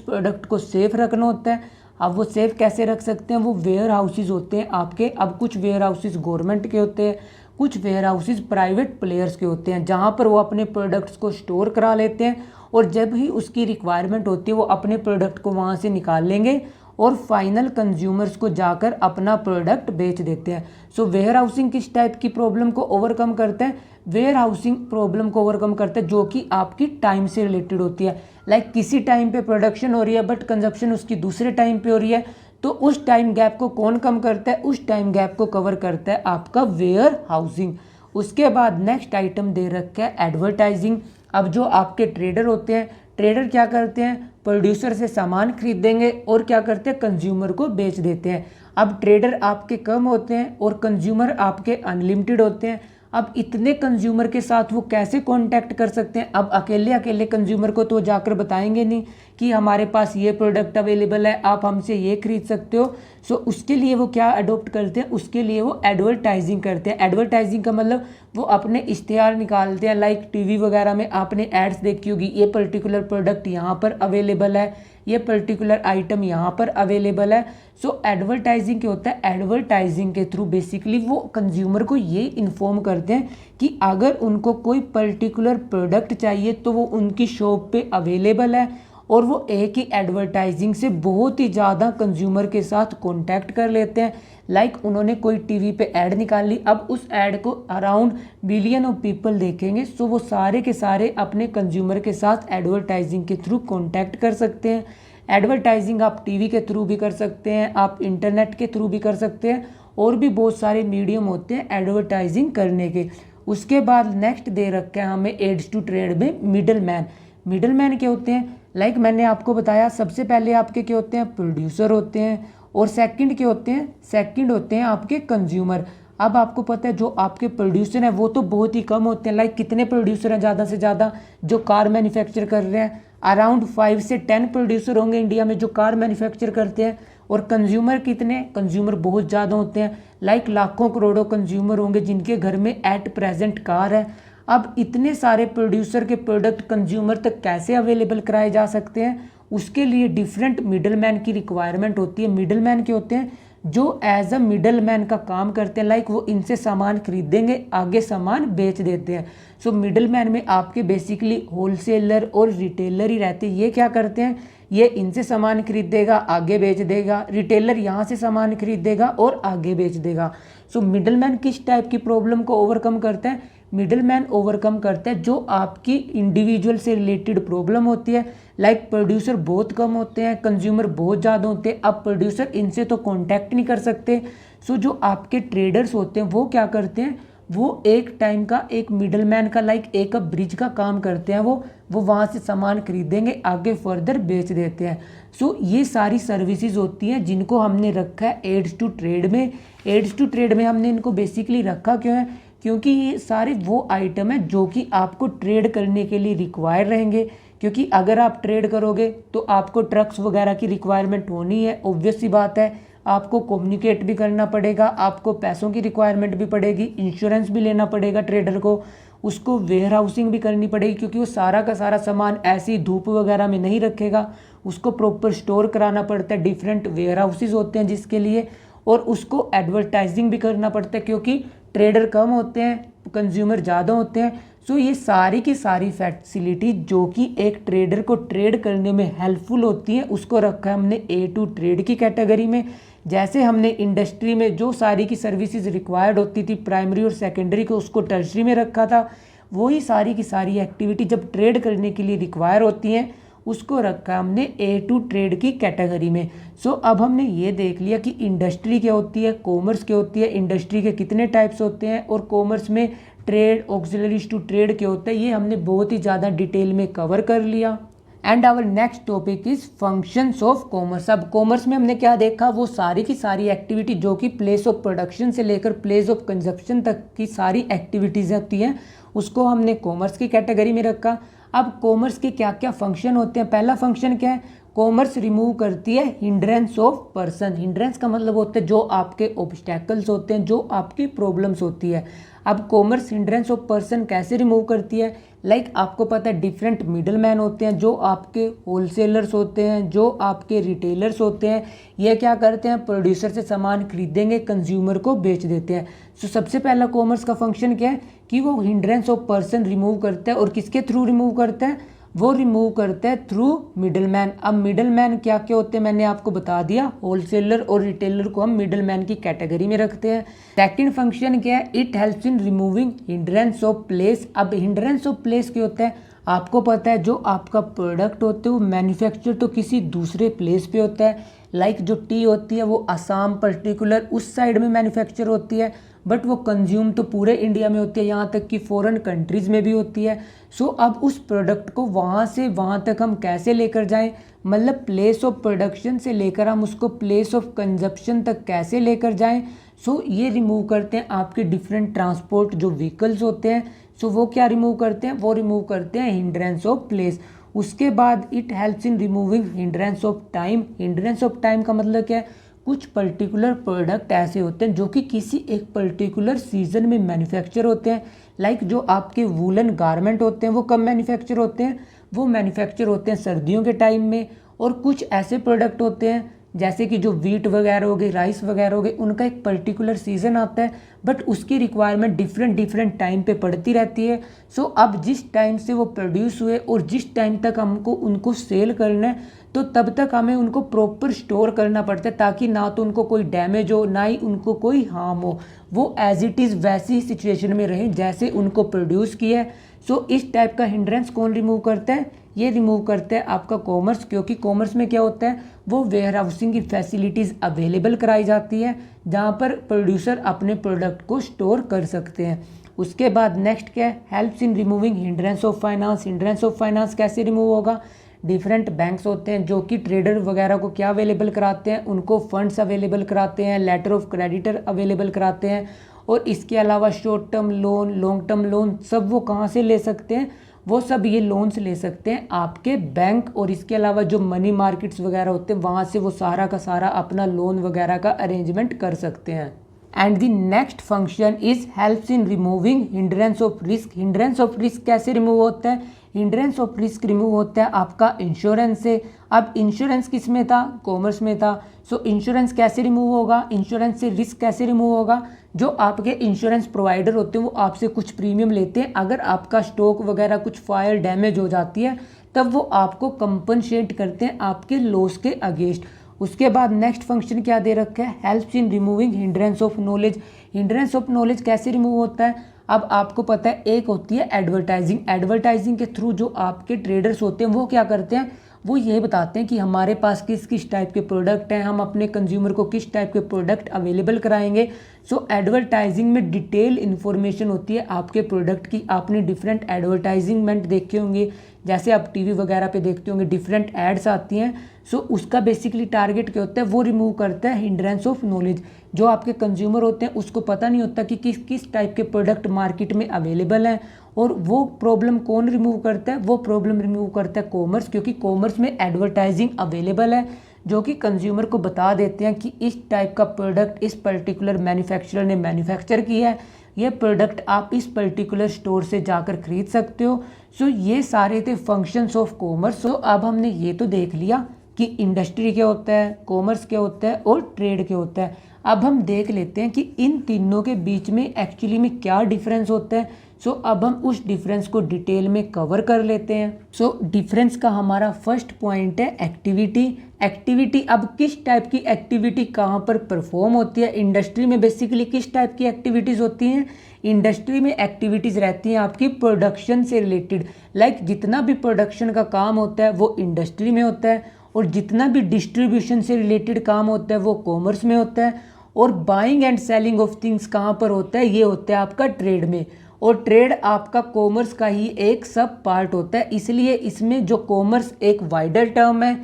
प्रोडक्ट को सेफ रखना होता है। अब वो सेफ कैसे रख सकते हैं? वो वेयर हाउसेज होते हैं आपके। अब कुछ वेयर हाउसेज गवर्नमेंट के होते हैं, कुछ वेयर हाउसेज प्राइवेट प्लेयर्स के होते हैं, जहाँ पर वो अपने प्रोडक्ट्स को स्टोर करा लेते हैं और जब ही उसकी रिक्वायरमेंट होती है वो अपने प्रोडक्ट को वहाँ से निकाल लेंगे और फाइनल कंज्यूमर्स को जाकर अपना प्रोडक्ट बेच देते हैं। सो वेयर हाउसिंग किस टाइप की प्रॉब्लम को ओवरकम करते हैं? वेयर हाउसिंग प्रॉब्लम को ओवरकम करते हैं जो कि आपकी टाइम से रिलेटेड होती है। लाइक किसी टाइम पे प्रोडक्शन हो रही है बट कंजप्शन उसकी दूसरे टाइम पे हो रही है, तो उस टाइम गैप को कौन कम करता है? उस टाइम गैप को कवर करता है आपका वेयर हाउसिंग। उसके बाद नेक्स्ट आइटम दे रखा है एडवर्टाइजिंग। अब जो आपके ट्रेडर होते हैं, ट्रेडर क्या करते हैं, प्रोड्यूसर से सामान खरीदेंगे और क्या करते हैं, कंज्यूमर को बेच देते हैं। अब ट्रेडर आपके कम होते हैं और कंज्यूमर आपके अनलिमिटेड होते हैं। अब इतने कंज्यूमर के साथ वो कैसे कांटेक्ट कर सकते हैं? अब अकेले अकेले कंज्यूमर को तो जाकर बताएंगे नहीं कि हमारे पास ये प्रोडक्ट अवेलेबल है, आप हमसे ये खरीद सकते हो। सो उसके लिए वो क्या अडोप्ट करते हैं? उसके लिए वो एडवर्टाइजिंग करते हैं। एडवर्टाइजिंग का मतलब वो अपने इश्तिहार निकालते हैं। लाइक टीवी वगैरह में आपने एड्स देखी होगी, ये पर्टिकुलर प्रोडक्ट यहाँ पर अवेलेबल है, ये पर्टिकुलर आइटम यहाँ पर अवेलेबल है। सो एडवर्टाइजिंग क्या होता है? एडवर्टाइजिंग के थ्रू बेसिकली वो कंज्यूमर को ये इन्फॉर्म करते हैं कि अगर उनको कोई पर्टिकुलर प्रोडक्ट चाहिए तो वो उनकी शॉप पे अवेलेबल है, और वो एक ही एडवर्टाइजिंग से बहुत ही ज़्यादा कंज्यूमर के साथ कांटेक्ट कर लेते हैं। लाइक उन्होंने कोई टीवी पे ऐड निकाली, अब उस ऐड को अराउंड बिलियन ऑफ पीपल देखेंगे, सो वो सारे के सारे अपने कंज्यूमर के साथ एडवर्टाइजिंग के थ्रू कांटेक्ट कर सकते हैं। एडवर्टाइजिंग आप टीवी के थ्रू भी कर सकते हैं, आप इंटरनेट के थ्रू भी कर सकते हैं, और भी बहुत सारे मीडियम होते हैं एडवर्टाइजिंग करने के। उसके बाद नेक्स्ट दे रखा है हमें एड्स टू ट्रेड में मिडल मैन। मिडल मैन क्या होते हैं? लाइक मैंने आपको बताया सबसे पहले आपके क्या होते हैं, प्रोड्यूसर होते हैं, और सेकंड क्या होते हैं, सेकंड होते हैं आपके कंज्यूमर। अब आपको पता है जो आपके प्रोड्यूसर हैं वो तो बहुत ही कम होते हैं। लाइक कितने प्रोड्यूसर हैं ज़्यादा से ज़्यादा जो कार मैन्युफैक्चर कर रहे हैं? अराउंड 5 से 10 प्रोड्यूसर होंगे इंडिया में जो कार मैन्युफैक्चर करते हैं। और कंज्यूमर कितने? कंज्यूमर बहुत ज़्यादा होते हैं। लाइक लाखों करोड़ों कंज्यूमर होंगे जिनके घर में एट प्रेजेंट कार है। अब इतने सारे प्रोड्यूसर के प्रोडक्ट कंज्यूमर तक कैसे अवेलेबल कराए जा सकते हैं? उसके लिए डिफरेंट मिडल मैन की रिक्वायरमेंट होती है। मिडल मैन के होते हैं जो एज अ मिडल मैन का काम करते हैं। लाइक वो इनसे सामान खरीदेंगे, आगे सामान बेच देते हैं। सो मिडल मैन में आपके बेसिकली होलसेलर और रिटेलर ही रहते हैं। ये क्या करते हैं? ये इनसे सामान खरीदेगा, आगे बेच देगा, रिटेलर यहाँ से सामान खरीदेगा और आगे बेच देगा। सो मिडल मैन किस टाइप की प्रॉब्लम को ओवरकम करता है? मिडल मैन ओवरकम करता है जो आपकी इंडिविजुअल से रिलेटेड प्रॉब्लम होती है। लाइक प्रोड्यूसर बहुत कम होते हैं, कंज्यूमर बहुत ज़्यादा होते हैं। अब प्रोड्यूसर इनसे तो कांटेक्ट नहीं कर सकते। सो जो आपके ट्रेडर्स होते हैं वो क्या करते हैं? वो एक टाइम का एक मिडल मैन का लाइक एक ब्रिज का काम करते हैं। वो वहाँ से सामान खरीदेंगे, आगे फर्दर बेच देते हैं। सो ये सारी सर्विसेज होती हैं जिनको हमने रखा है एड्स टू ट्रेड में। एड्स टू ट्रेड में हमने इनको बेसिकली रखा क्यों है, क्योंकि ये सारे वो आइटम है जो कि आपको ट्रेड करने के लिए रिक्वायर रहेंगे। क्योंकि अगर आप ट्रेड करोगे तो आपको ट्रक्स वगैरह की रिक्वायरमेंट होनी है, ऑब्वियस सी बात है। आपको कम्युनिकेट भी करना पड़ेगा, आपको पैसों की रिक्वायरमेंट भी पड़ेगी, इंश्योरेंस भी लेना पड़ेगा ट्रेडर को, उसको वेयर हाउसिंग भी करनी पड़ेगी क्योंकि वो सारा का सारा सामान ऐसी धूप वगैरह में नहीं रखेगा, उसको प्रॉपर स्टोर कराना पड़ता है। डिफरेंट वेयर हाउसेज होते हैं जिसके लिए, और उसको एडवर्टाइजिंग भी करना पड़ता है क्योंकि ट्रेडर कम होते हैं, कंज्यूमर ज़्यादा होते हैं। सो ये सारी की सारी फैसिलिटी जो कि एक ट्रेडर को ट्रेड करने में हेल्पफुल होती है, उसको रखा है हमने ए टू ट्रेड की कैटेगरी में। जैसे हमने इंडस्ट्री में जो सारी की सर्विसेज रिक्वायर्ड होती थी प्राइमरी और सेकेंडरी को, उसको टर्शरी में रखा था। वही सारी की सारी एक्टिविटी जब ट्रेड करने के लिए रिक्वायर होती हैं उसको रखा हमने ए टू ट्रेड की कैटेगरी में। सो अब हमने ये देख लिया कि इंडस्ट्री क्या होती है, कॉमर्स क्या होती है, इंडस्ट्री के कितने टाइप्स होते हैं, और कॉमर्स में ट्रेड ऑक्सिलरीज टू ट्रेड क्या होता है। ये हमने बहुत ही ज़्यादा डिटेल में कवर कर लिया। And our next topic is functions of commerce. अब कॉमर्स में हमने क्या देखा, वो सारी की सारी एक्टिविटी जो कि प्लेस ऑफ प्रोडक्शन से लेकर प्लेस ऑफ कंजप्शन तक की सारी एक्टिविटीज़ होती हैं, उसको हमने कॉमर्स की कैटेगरी में रखा। अब कॉमर्स के क्या क्या फंक्शन होते हैं। पहला फंक्शन क्या है, कॉमर्स रिमूव करती है हिंड्रेंस ऑफ पर्सन। हिंड्रेंस का मतलब होता है जो आपके ऑब्स्टेकल्स होते हैं, जो आपकी प्रॉब्लम्स होती है। अब कॉमर्स हिंड्रेंस ऑफ पर्सन कैसे रिमूव करती है, लाइक आपको पता है डिफरेंट मिडल मैन होते हैं, जो आपके होलसेलर्स होते हैं, जो आपके रिटेलर्स होते हैं। ये क्या करते हैं, प्रोड्यूसर से सामान खरीदेंगे, कंज्यूमर को बेच देते हैं। सो सबसे पहला कॉमर्स का फंक्शन क्या है कि वो हिंड्रेंस ऑफ पर्सन रिमूव करता है, और किसके थ्रू रिमूव करता है, वो रिमूव करता है थ्रू मिडल मैन। अब मिडल मैन क्या क्या होते हैं मैंने आपको बता दिया, होलसेलर और रिटेलर को हम मिडल मैन की कैटेगरी में रखते हैं। सेकंड फंक्शन क्या है, it helps in removing hindrance of place. अब हिंड्रेंस ऑफ प्लेस क्या होता है, आपको पता है जो आपका प्रोडक्ट होता है वो मैन्युफैक्चर तो किसी दूसरे प्लेस पे होता है। लाइक जो टी होती है वो असम पर्टिकुलर उस साइड में मैन्युफैक्चर होती है, बट वो कंज्यूम तो पूरे इंडिया में होती है, यहाँ तक कि फॉरेन कंट्रीज़ में भी होती है। सो अब उस प्रोडक्ट को वहाँ से वहाँ तक हम कैसे लेकर जाएं, मतलब प्लेस ऑफ प्रोडक्शन से लेकर हम उसको प्लेस ऑफ कंजप्शन तक कैसे लेकर जाएं। सो ये रिमूव करते हैं आपके डिफरेंट ट्रांसपोर्ट जो व्हीकल्स होते हैं। सो वो क्या रिमूव करते हैं, वो रिमूव करते हैं हिंड्रेंस ऑफ प्लेस। उसके बाद it helps in removing hindrance of time. Hindrance of time का मतलब क्या है, कुछ पर्टिकुलर प्रोडक्ट ऐसे होते हैं जो कि किसी एक पर्टिकुलर सीजन में मैन्युफैक्चर होते हैं। लाइक जो आपके वूलन गारमेंट होते हैं वो कब मैन्युफैक्चर होते हैं, वो मैन्युफैक्चर होते हैं सर्दियों के टाइम में। और कुछ ऐसे प्रोडक्ट होते हैं जैसे कि जो वीट वगैरह हो गई, राइस वगैरह हो गई, उनका एक पर्टिकुलर सीज़न आता है, बट उसकी रिक्वायरमेंट डिफरेंट टाइम पे पड़ती रहती है। सो अब जिस टाइम से वो प्रोड्यूस हुए और जिस टाइम तक हमको उनको सेल करना है, तो तब तक हमें उनको प्रॉपर स्टोर करना पड़ता है ताकि ना तो उनको कोई डैमेज हो, ना ही उनको कोई हार्म हो, वो एज इट इज़ वैसी ही सिचुएशन में रहें जैसे उनको प्रोड्यूस किया है। सो इस टाइप का हिंड्रेंस कौन रिमूव करता है, ये रिमूव करता है आपका कॉमर्स। क्योंकि कॉमर्स में क्या होता है, वो वेयर हाउसिंग की फैसिलिटीज़ अवेलेबल कराई जाती है जहाँ पर प्रोड्यूसर अपने प्रोडक्ट को स्टोर कर सकते हैं। उसके बाद नेक्स्ट क्या है, helps in removing hindrance of finance. Hindrance of finance कैसे रिमूव होगा, डिफरेंट बैंक्स होते हैं जो कि ट्रेडर वगैरह को क्या अवेलेबल कराते हैं, उनको फंड्स अवेलेबल कराते हैं, लेटर ऑफ क्रेडिटर अवेलेबल कराते हैं। और इसके अलावा short term loan, long term loan, सब वो कहाँ से ले सकते हैं, वो सब ये लोन्स ले सकते हैं आपके बैंक। और इसके अलावा जो मनी मार्केट्स वगैरह होते हैं वहाँ से वो सारा का सारा अपना लोन वगैरह का अरेंजमेंट कर सकते हैं। And the next function is helps in removing hindrance of risk. Hindrance of risk कैसे रिमूव होता है, हिंड्रेंस ऑफ रिस्क रिमूव होता है आपका इंश्योरेंस से। अब इंश्योरेंस किस में था, कॉमर्स में था। सो इंश्योरेंस कैसे रिमूव होगा, इंश्योरेंस से रिस्क कैसे रिमूव होगा, जो आपके इंश्योरेंस प्रोवाइडर होते हैं वो आपसे कुछ प्रीमियम लेते हैं। अगर आपका स्टॉक वगैरह कुछ फायर डैमेज हो जाती है तब वो आपको कंपनसेट करते हैं आपके लॉस के अगेंस्ट। उसके बाद नेक्स्ट फंक्शन क्या दे रखा है, helps in removing hindrance of knowledge. Hindrance of knowledge कैसे रिमूव होता है, अब आपको पता है एक होती है एडवर्टाइजिंग। एडवर्टाइजिंग के थ्रू जो आपके ट्रेडर्स होते हैं वो क्या करते हैं, वो ये बताते हैं कि हमारे पास किस किस टाइप के प्रोडक्ट हैं, हम अपने कंज्यूमर को किस टाइप के प्रोडक्ट अवेलेबल कराएंगे। सो एडवर्टाइजिंग में डिटेल इन्फॉर्मेशन होती है आपके प्रोडक्ट की। आपने डिफरेंट एडवर्टाइजिंगमेंट देखे होंगे, जैसे आप टीवी वगैरह पे देखते होंगे डिफरेंट एड्स आती हैं। सो उसका बेसिकली टारगेट क्या होता है, वो रिमूव करता है हिंड्रेंस ऑफ नॉलेज। जो आपके कंज्यूमर होते हैं उसको पता नहीं होता कि किस किस टाइप के प्रोडक्ट मार्केट में अवेलेबल हैं, और वो प्रॉब्लम कौन रिमूव करता है, वो प्रॉब्लम रिमूव करता है कॉमर्स, क्योंकि कॉमर्स में एडवर्टाइजिंग अवेलेबल है जो कि कंज्यूमर को बता देते हैं कि इस टाइप का प्रोडक्ट इस पर्टिकुलर मैन्युफैक्चरर ने मैन्युफैक्चर किया है, ये प्रोडक्ट आप इस पर्टिकुलर स्टोर से जाकर खरीद सकते हो। सो ये सारे थे फंक्शंस ऑफ कॉमर्स। सो अब हमने ये तो देख लिया कि इंडस्ट्री क्या होता है, कॉमर्स क्या होता है और ट्रेड क्या होता है। अब हम देख लेते हैं कि इन तीनों के बीच में एक्चुअली में क्या डिफरेंस होता है। सो अब हम उस डिफरेंस को डिटेल में कवर कर लेते हैं। सो डिफरेंस का हमारा फर्स्ट पॉइंट है एक्टिविटी। एक्टिविटी, अब किस टाइप की एक्टिविटी कहाँ पर परफॉर्म होती है। इंडस्ट्री में बेसिकली किस टाइप की एक्टिविटीज़ होती हैं, इंडस्ट्री में एक्टिविटीज़ रहती हैं आपकी प्रोडक्शन से रिलेटेड। लाइक जितना भी प्रोडक्शन का काम होता है वो इंडस्ट्री में होता है, और जितना भी डिस्ट्रीब्यूशन से रिलेटेड काम होता है वो कॉमर्स में होता है, और buying and selling of things कहाँ पर होता है, ये होता है आपका ट्रेड में। और ट्रेड आपका कॉमर्स का ही एक सब पार्ट होता है, इसलिए इसमें जो कॉमर्स एक वाइडर टर्म है,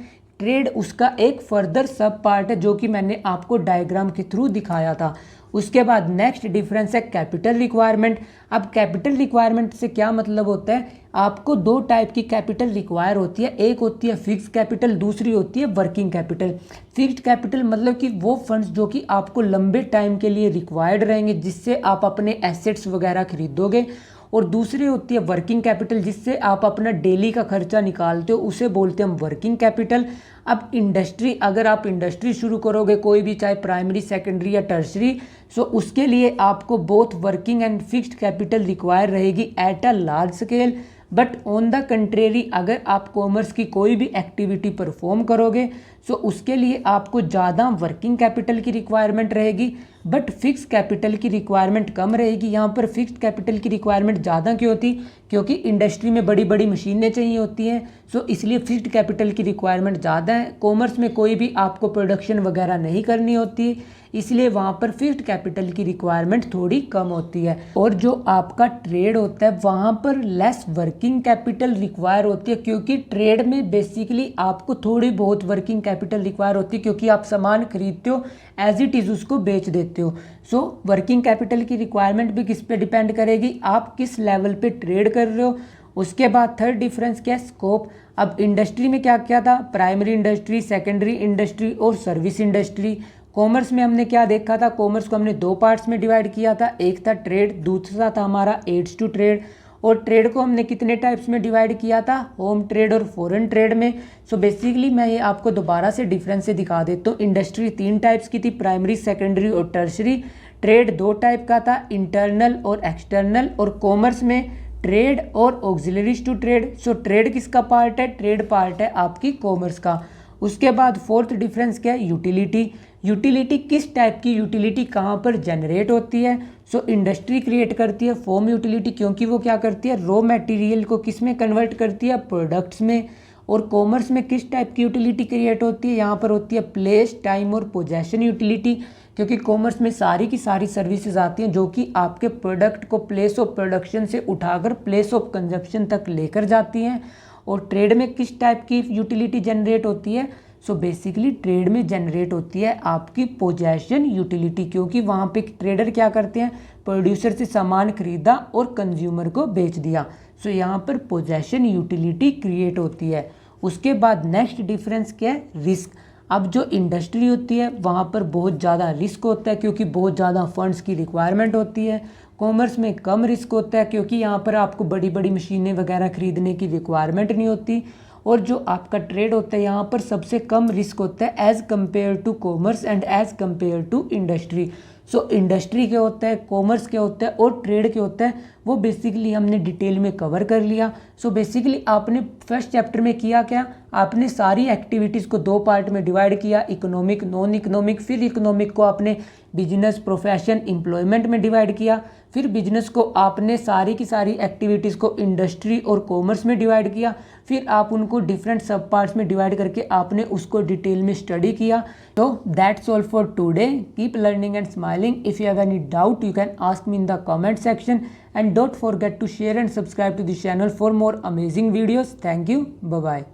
ट्रेड उसका एक फर्दर सब पार्ट है, जो कि मैंने आपको डायग्राम के थ्रू दिखाया था। उसके बाद नेक्स्ट डिफरेंस है कैपिटल रिक्वायरमेंट। अब कैपिटल रिक्वायरमेंट से क्या मतलब होता है, आपको दो टाइप की कैपिटल रिक्वायर होती है, एक होती है फिक्स्ड कैपिटल, दूसरी होती है वर्किंग कैपिटल। फिक्स्ड कैपिटल मतलब कि वो फंड्स जो कि आपको लंबे टाइम के लिए रिक्वायर्ड रहेंगे, जिससे आप अपने एसेट्स वगैरह खरीदोगे। और दूसरी होती है वर्किंग कैपिटल, जिससे आप अपना डेली का खर्चा निकालते हो, उसे बोलते हैं हम वर्किंग कैपिटल। अब इंडस्ट्री, अगर आप इंडस्ट्री शुरू करोगे कोई भी, चाहे प्राइमरी सेकेंडरी या टर्सरी, सो उसके लिए आपको both working and fixed capital require रहेगी at a large scale. But on the contrary, अगर आप कॉमर्स की कोई भी एक्टिविटी परफॉर्म करोगे सो उसके लिए आपको ज़्यादा वर्किंग कैपिटल की रिक्वायरमेंट रहेगी, बट फिक्स कैपिटल की रिक्वायरमेंट कम रहेगी। यहाँ पर फिक्स्ड कैपिटल की रिक्वायरमेंट ज़्यादा क्यों होती, क्योंकि इंडस्ट्री में बड़ी बड़ी मशीनें चाहिए होती हैं, सो इसलिए फिक्स्ड कैपिटल की रिक्वायरमेंट ज़्यादा है। कॉमर्स में कोई भी आपको प्रोडक्शन वगैरह नहीं करनी होती, इसलिए वहाँ पर फिक्स्ड कैपिटल की रिक्वायरमेंट थोड़ी कम होती है। और जो आपका ट्रेड होता है वहाँ पर लेस वर्किंग कैपिटल रिक्वायर होती है, क्योंकि ट्रेड में बेसिकली आपको थोड़ी बहुत वर्किंग कैपिटल रिक्वायर होती है, क्योंकि आप सामान खरीदते हो एज इट इज़ उसको बेच देते हो। सो वर्किंग कैपिटल की रिक्वायरमेंट भी किस पे डिपेंड करेगी, आप किस लेवल पे ट्रेड कर रहे हो। उसके बाद थर्ड डिफरेंस क्या है, स्कोप। अब इंडस्ट्री में क्या क्या था, प्राइमरी इंडस्ट्री, सेकेंडरी इंडस्ट्री और सर्विस इंडस्ट्री। कॉमर्स में हमने क्या देखा था, कॉमर्स को हमने दो पार्ट्स में डिवाइड किया था, एक था ट्रेड, दूसरा था हमारा एड्स टू ट्रेड। और ट्रेड को हमने कितने टाइप्स में डिवाइड किया था, होम ट्रेड और फॉरेन ट्रेड में। सो बेसिकली मैं ये आपको दोबारा से डिफरेंस से दिखा देता हूँ। इंडस्ट्री तीन टाइप्स की थी, प्राइमरी, सेकेंडरी और टर्सरी। ट्रेड दो टाइप का था, इंटरनल और एक्सटर्नल। और कॉमर्स में ट्रेड और auxiliaries to trade. So trade किसका पार्ट है, ट्रेड पार्ट है आपकी कॉमर्स का। उसके बाद फोर्थ डिफरेंस क्या है, यूटिलिटी। यूटिलिटी किस टाइप की यूटिलिटी कहाँ पर जनरेट होती है। सो इंडस्ट्री क्रिएट करती है फॉर्म यूटिलिटी, क्योंकि वो क्या करती है, रॉ मटेरियल को किस में कन्वर्ट करती है, प्रोडक्ट्स में। और कॉमर्स में किस टाइप की यूटिलिटी क्रिएट होती है, यहाँ पर होती है प्लेस, टाइम और पोजेशन यूटिलिटी, क्योंकि कॉमर्स में सारी की सारी सर्विसेज आती हैं जो कि आपके प्रोडक्ट को प्लेस ऑफ प्रोडक्शन से उठाकर प्लेस ऑफ कंजप्शन तक लेकर जाती हैं। और ट्रेड में किस टाइप की यूटिलिटी जनरेट होती है, सो बेसिकली ट्रेड में जनरेट होती है आपकी पोजेशन यूटिलिटी, क्योंकि वहाँ पे ट्रेडर क्या करते हैं, प्रोड्यूसर से सामान खरीदा और कंज्यूमर को बेच दिया। सो यहाँ पर पोजेशन यूटिलिटी क्रिएट होती है। उसके बाद नेक्स्ट डिफरेंस क्या है, रिस्क। अब जो इंडस्ट्री होती है वहाँ पर बहुत ज़्यादा रिस्क होता है, क्योंकि बहुत ज़्यादा फंड्स की रिक्वायरमेंट होती है। कॉमर्स में कम रिस्क होता है, क्योंकि यहाँ पर आपको बड़ी बड़ी मशीनें वगैरह खरीदने की रिक्वायरमेंट नहीं होती। और जो आपका ट्रेड होता है यहाँ पर सबसे कम रिस्क होता है as compare to commerce and as compare to industry. So industry क्या होता है, कॉमर्स क्या होता है और ट्रेड क्या होता है, वो बेसिकली हमने डिटेल में कवर कर लिया। सो बेसिकली आपने फर्स्ट चैप्टर में किया क्या, आपने सारी एक्टिविटीज़ को दो पार्ट में डिवाइड किया, इकोनॉमिक, नॉन इकोनॉमिक। फिर इकोनॉमिक को आपने बिजनेस, प्रोफेशन, एम्प्लॉयमेंट में डिवाइड किया। फिर बिजनेस को आपने सारी की सारी एक्टिविटीज़ को इंडस्ट्री और कॉमर्स में डिवाइड किया। फिर आप उनको डिफरेंट सब पार्ट्स में डिवाइड करके आपने उसको डिटेल में स्टडी किया। तो that's all for today. Keep learning and smiling. If you have any doubt you can ask me in the comment section, and don't forget to share and subscribe to the channel for more amazing videos. Thank you. Bye bye.